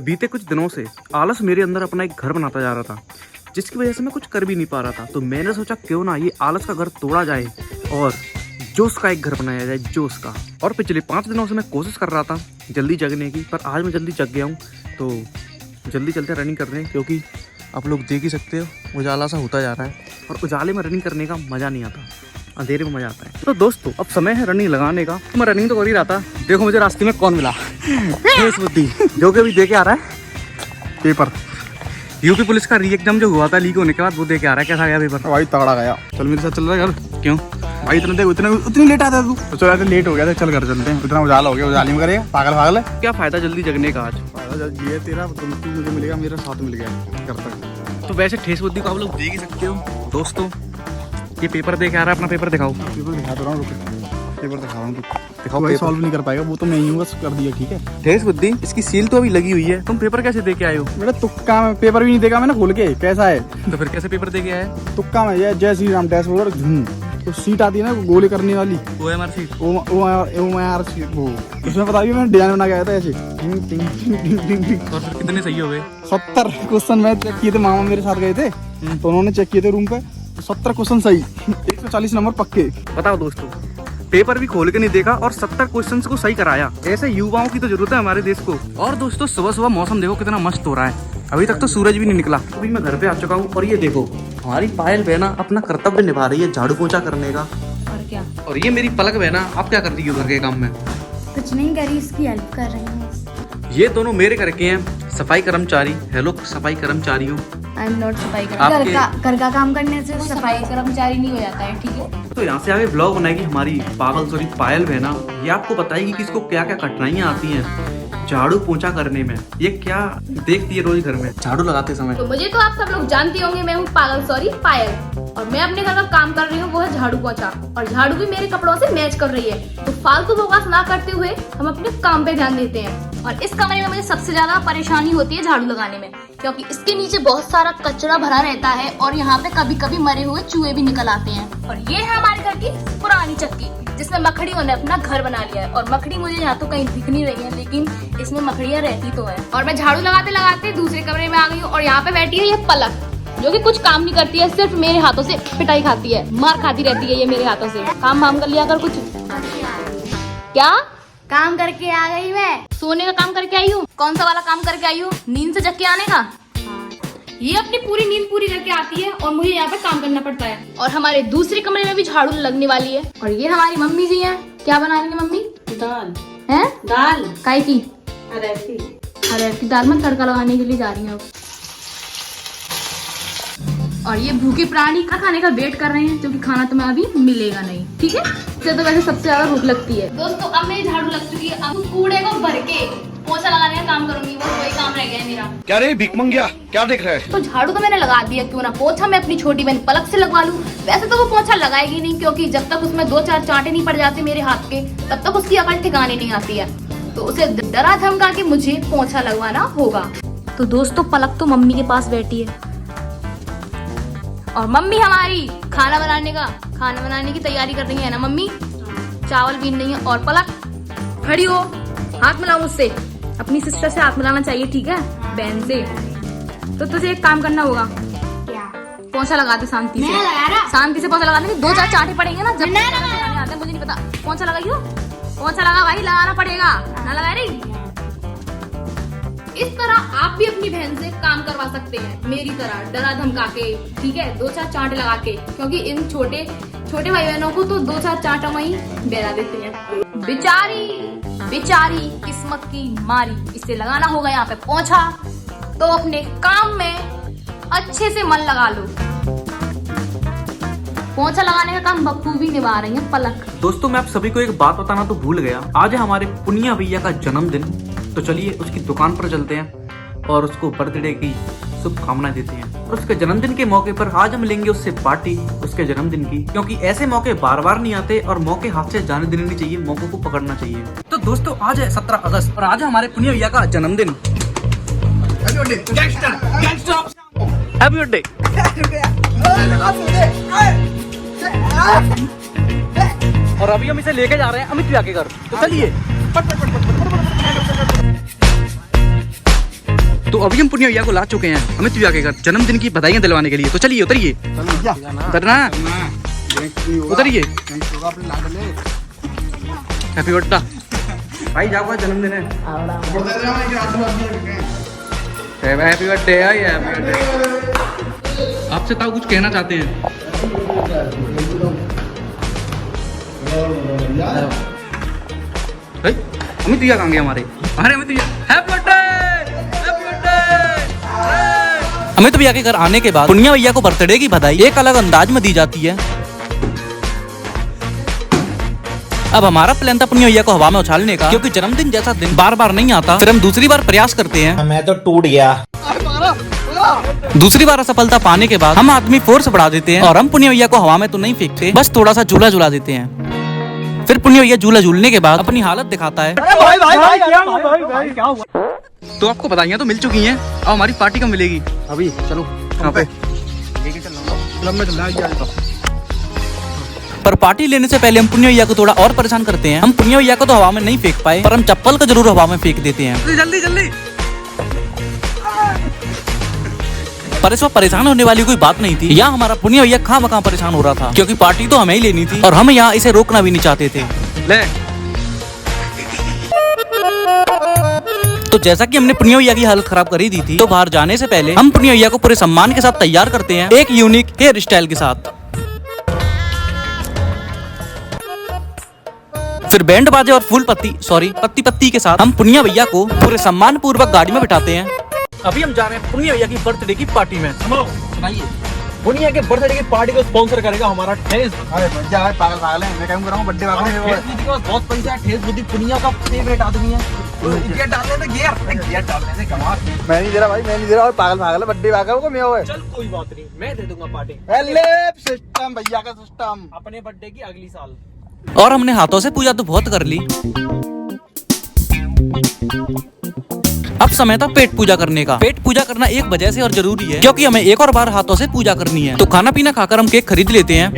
बीते कुछ दिनों से आलस मेरे अंदर अपना एक घर बनाता जा रहा था, जिसकी वजह से मैं कुछ कर भी नहीं पा रहा था। तो मैंने सोचा क्यों ना ये आलस का घर तोड़ा जाए और जोश का एक घर बनाया जाए, जोश का। और पिछले 5 दिनों से मैं कोशिश कर रहा था जल्दी जगने की, पर आज मैं जल्दी जग गया हूँ। तो जल्दी चलते रनिंग कर रहे हैं, क्योंकि आप लोग देख ही सकते हो उजाला सा होता जा रहा है और उजाले में रनिंग करने का मज़ा नहीं आता, अंधेरे में मज़ा आता है। तो दोस्तों अब समय है रनिंग लगाने का। तो मैं रनिंग तो कर ही रहा था, देखो मुझे रास्ते में कौन मिला, फेस बुद्धि, जो कि अभी दे के आ रहा है पेपर। यूपी पुलिस का री एग्जाम जो हुआ था लीक होने के बाद, वो दे के आ रहा है। कैसा गया पेपर? भाई तगड़ा गया। चल मेरे साथ चल रहा है घर। क्यों भाई उतनी लेट आता है तू? तो चल लेट हो गया था, चल घर चलते हैं। इतना उजाला हो गया, उजाली में करेगा पागल है। क्या फायदा जल्दी जगने का? आज फायदा ये तेरा, तू मुझे मिलेगा, मेरा साथ मिल गया घर तक। तो वैसे ठेस बुद्धि को आप लोग देख ही सकते हो। दोस्तों ये पेपर दे के आ रहा है, अपना पेपर दिखाओ। पेपर दिखा रहा हूँ, पेपर दिखा रहा हूँ। दिखाओ। भाई सॉल्व नहीं कर पाएगा वो, तो मैं ही बस कर दिया। ठीक है ठेस बुद्धि, इसकी सील तो अभी लगी हुई है, तुम पेपर कैसे दे के आए हो? मेरा तुक्का में, पेपर भी नहीं देखा मैंने खोल के कैसा है। तो फिर कैसे पेपर दे के आए? तुक्का में ये जय श्री राम डैशबोर्ड झूम, तो सीट आती है ना गोली करने वाली, OMR सीट, OMR सीट, वो उसमें बताइए मैंने डिजाइन बना के आया था ऐसे। और फिर कितने सही हो गए? 70 क्वेश्चन मैं चेक किए थे, मामा मेरे साथ गए थे तो उन्होंने चेक किए थे रूम पे, 70 क्वेश्चन सही, 140 नंबर पक्के। बताओ दोस्तों, पेपर भी खोल के नहीं देखा और 70 क्वेश्चंस को सही कराया। ऐसे युवाओं की तो जरूरत है हमारे देश को। और दोस्तों सुबह सुबह मौसम देखो कितना मस्त हो रहा है, अभी तक तो सूरज भी नहीं निकला। अभी मैं घर पे आ चुका हूँ और ये देखो हमारी पायल बहना अपना कर्तव्य निभा रही है झाड़ू पोछा करने का। और क्या? और ये मेरी पलक बहना, आप क्या कर रही हो घर के काम में? कुछ नहीं करी, इसकी हेल्प कर रही हूँ। ये दोनों मेरे घर के हैं सफाई कर्मचारी। हेलो सफाई कर्मचारियों। आई एम नॉट सफाई कर्मचारी। घर का काम करने से सफाई कर्मचारी नहीं हो जाता है, ठीक है? तो यहाँ से आगे ब्लॉग बनाएगी हमारी पागल सॉरी पायल बहना। ये आपको बताएगी कि इसको क्या क्या कठिनाइयाँ आती हैं झाड़ू पोछा करने में। ये क्या देखती है रोज घर में झाड़ू लगाते समय। तो मुझे तो आप सब लोग जानते होंगे, मैं हूँ पागल सॉरी पायल, और मैं अपने घर का काम कर रही हूँ, वो है झाड़ू पोछा। और झाड़ू भी मेरे कपड़ों से मैच कर रही है। तो फालतू बकवास ना करते हुए हम अपने काम पे ध्यान देते हैं। और इस कमरे में मुझे सबसे ज्यादा परेशानी होती है झाड़ू लगाने में, क्योंकि इसके नीचे बहुत सारा कचरा भरा रहता है और यहाँ पे कभी कभी मरे हुए चूहे भी निकल आते हैं। और ये है हमारे घर की पुरानी चक्की, जिसमें मकड़ियों ने अपना घर बना लिया है। और मकड़ी मुझे यहाँ तो कहीं दिख नहीं रही है, लेकिन इसमें मकड़ियाँ रहती तो है। और मैं झाड़ू लगाते लगाते दूसरे कमरे में आ गई हूँ और यहाँ पे बैठी है ये पलक, जो कि कुछ काम नहीं करती है, सिर्फ मेरे हाथों से पिटाई खाती है, मार खाती रहती है ये मेरे हाथों से। काम वाम कर लिया कर कुछ। क्या काम करके आ गई मैं। सोने का काम करके आई हूँ? कौन सा वाला काम करके आई हूँ? नींद से जग के आने का? ये अपनी पूरी नींद पूरी करके आती है और मुझे यहाँ पे काम करना पड़ता है। और हमारे दूसरे कमरे में भी झाड़ू लगने वाली है। और ये हमारी मम्मी जी हैं। क्या बना रही है मम्मी? दाल है? दाल काय की? अरहर की दाल में तड़का लगाने के लिए जा रही हूँ। और ये भूखे प्राणी का खाने का वेट कर रहे हैं, क्योंकि खाना तुम्हें अभी मिलेगा नहीं, ठीक है? इससे तो वैसे सबसे ज्यादा भूख लगती है। दोस्तों अब मेरी झाड़ू लग चुकी है, अब कूड़े को भर के पोछा लगाने का काम करूंगी, बस वही काम रह गया है मेरा। क्या रे भीख मंगिया, क्या देख रहा है? तो झाड़ू तो मैंने लगा दिया, क्यों ना पोछा मैं अपनी छोटी बहन पलक से लगवा लूं। वैसे तो वो पोछा लगाएगी नहीं, क्योंकि जब तक उसमें 2-4 चांटे नहीं पड़ जाते मेरे हाथ के, तब तक उसकी अकल ठिकाने नहीं आती है। तो उसे डरा धमका के मुझे पोछा लगवाना होगा। तो दोस्तों पलक तो मम्मी के पास बैठी है और मम्मी हमारी खाना बनाने की तैयारी कर रही है ना मम्मी? चावल भी नहीं है। और पलक खड़ी हो, हाथ मिलाओ मुझसे। अपनी सिस्टर से हाथ मिलाना चाहिए, ठीक है? बहन से। तो तुझे एक काम करना होगा। क्या? पोछा लगा दे शांति से। शांति से पोछा लगाने के 2-4 चांटे पड़ेंगे ना, जब लगाने आते हैं मुझे नहीं पता। पोछा लगाइयो, पोछा लगा भाई, लगाना पड़ेगा ना, लगा रही। इस तरह आप भी अपनी बहन से काम करवा सकते हैं, मेरी तरह डरा धमका के, ठीक है? 2-4 चांटे लगा के, क्योंकि इन छोटे भाई बहनों को तो 2-4 चांटों में ही बहला देते हैं। बेचारी किस्मत की मारी, इसे लगाना होगा यहाँ पे पोछा। तो अपने काम में अच्छे से मन लगा लो। पोछा लगाने का काम बखूबी निभा रही है पलक। दोस्तों मैं आप सभी को एक बात बताना तो भूल गया, आज है हमारे पुनिया भैया का जन्मदिन। तो चलिए उसकी दुकान पर चलते हैं और उसको बर्थडे की शुभकामनाएं देते हैं। और उसके जन्मदिन के मौके पर आज हम लेंगे उससे पार्टी उसके जन्मदिन की, क्योंकि ऐसे मौके बार बार नहीं आते और मौके हाथ से जाने देने नहीं चाहिए, मौकों को पकड़ना चाहिए। तो दोस्तों आज है 17 अगस्त और आज है हमारे पुनिया भैया का जन्मदिन। Happy birthday. और अभी हम इसे लेके जा रहे हैं अमित भैया के घर। तो चलिए। तो अभी हम पुनिया भैया को ला चुके हैं अमित भैया के घर जन्मदिन की बधाइयां दिलवाने के लिए। तो चलिए उतरिए, उतरना, उतरिए। हैप्पी बर्थडे भाई, जाओ जन्मदिन है। Happy birthday, happy birthday. आपसे ताऊ कुछ कहना चाहते हैं? अमित भैया कहाँ गए हमारे? अमित भैया happy birthday, happy birthday. Amit भैया के घर आने के बाद पुनिया भैया को बर्थडे की बधाई एक अलग अंदाज में दी जाती है। अब हमारा प्लान था पुनिया भैया को हवा में उछालने का, क्योंकि जन्मदिन जैसा दिन बार बार नहीं आता। फिर हम दूसरी बार प्रयास करते हैं। मैं तो टूट गया। दूसरी बार असफलता पाने के बाद हम आदमी फोर्स बढ़ा देते हैं और हम पुनिया भैया को हवा में तो नहीं फेंकते, बस थोड़ा सा झूला झूला देते हैं। फिर पुनिया भैया झूला झूलने के बाद अपनी हालत दिखाता है। तो आपको बधाइयां तो मिल चुकी हैं, अब हमारी पार्टी कब मिलेगी? अभी चलो कहाँ पे? क्लब में चलना है। पर पार्टी लेने से पहले हम पुनिया भैया को थोड़ा और परेशान करते हैं। हम पुनिया भैया को तो हवा में नहीं फेंक पाए, पर हम चप्पल को जरूर हवा में फेंक देते हैं। जल्दी जल्दी। पर इसमें परेशान होने वाली कोई बात नहीं थी। यहाँ हमारा पुनिया भैया खामखा परेशान हो रहा था, क्योंकि पार्टी तो हमें ही लेनी थी और हम यहाँ इसे रोकना भी नहीं चाहते थे। ले। तो जैसा कि हमने पुनिया भैया की हालत खराब कर ही दी थी, तो बाहर जाने से पहले हम पुनिया भैया को पूरे सम्मान के साथ तैयार करते हैं, एक यूनिक हेयर स्टाइल के साथ। फिर बैंड बाजे और फूल पत्ती पत्ती के साथ हम पुनिया भैया को पूरे सम्मान पूर्वक गाड़ी में बिठाते हैं। अभी हम जा रहे हैं पुनिया भैया की बर्थडे की पार्टी में। सुनाइए। पुनिया के बर्थडे की पार्टी को स्पॉन्सर करेगा हमारा ठेस। अरे भैया पागल है, मैं कहूँ बर्थडे बहुत पैसा है। ठेस बुद्धि पुनिया का फेवरेट आदमी है। गियर डालने से गियर डालने से कमाल। मैं नहीं दे रहा भाई, मैं नहीं दे रहा। और पागल है, बर्थडे पागल को मैं हुआ। चल कोई बात नहीं, मैं दे दूंगा पार्टी। सिस्टम भैया का सिस्टम। अपने बर्थडे की अगली साल। और हमने हाथों से पूजा तो बहुत कर ली। अब समय था पेट पूजा करने का। पेट पूजा करना एक वजह से और जरूरी है, क्योंकि हमें एक और बार हाथों से पूजा करनी है। तो खाना पीना खाकर हम केक खरीद लेते हैं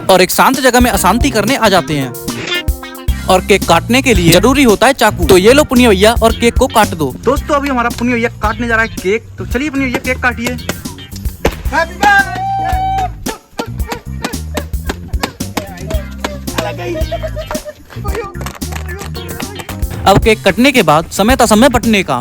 और एक शांत जगह में अशांति करने आ जाते हैं। और केक काटने के लिए जरूरी होता है चाकू। तो ये लो पुनिया भैया और केक को काट दो। दोस्तों अभी हमारा पुनिया भैया काटने जा रहा है केक। तो चलिए पुनिया भैया केक काटिए। अब केक कटने के बाद समय था समय बटने का।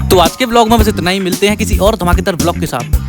तो आज के ब्लॉग में बस इतना ही। मिलते हैं किसी और धमाकेदार ब्लॉग के साथ।